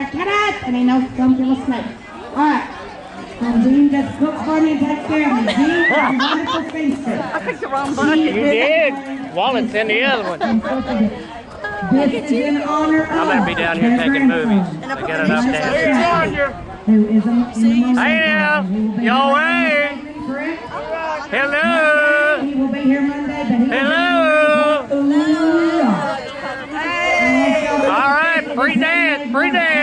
And he knows some little snake. Alright. Jean just cooks for me and takes care of me. Jean is a wonderful spinster. I picked the wrong button. You did. Wallet's in the other one. This is in honor of I'm going to be down here taking movies. I got it upstairs. Who is a Hey now. Y'all way. Hello. He will be here Monday, but he Hello. All right. Free dance. Free dance.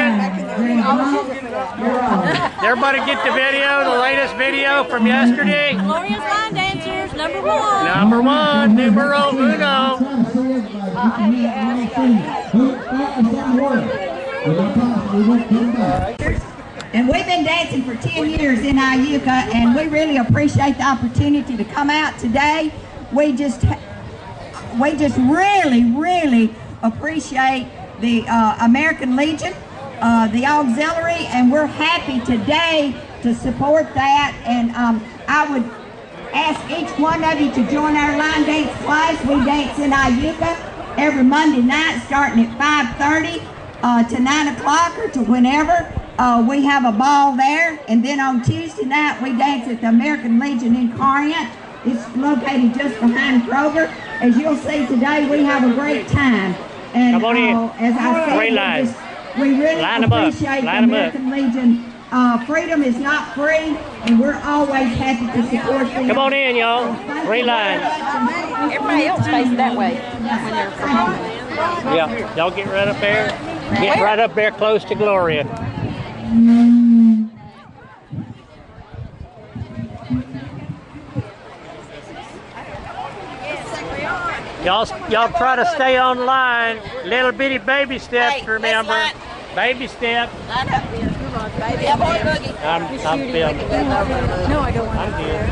Everybody get the video, the latest video from yesterday. Gloria's line dancers, number one. Number one, numero uno. And we've been dancing for 10 years in Iuka, and we really appreciate the opportunity to come out today. We just really appreciate the American Legion, the auxiliary, and we're happy today to support that. And I would ask each one of you to join our line dance class. We dance in Iuka every Monday night starting at 5:30 to 9 o'clock or to whenever. We have a ball there, and then on Tuesday night we dance at the American Legion in Corinth. It's located just behind Kroger. As you'll see today, we have a great time. And Come on in. As I said, we really appreciate the American Legion. Freedom is not free, and we're always happy to support them. Come on in, y'all. Three lines. Everybody else facing that way when they're performing. Yeah, y'all get right up there. Get right up there close to Gloria. Y'all try to stay on line. Little bitty baby steps, remember. Baby step. Line up here. Come on, baby. Yeah, boy, boogie. I'm filming. No, I don't want I'm good.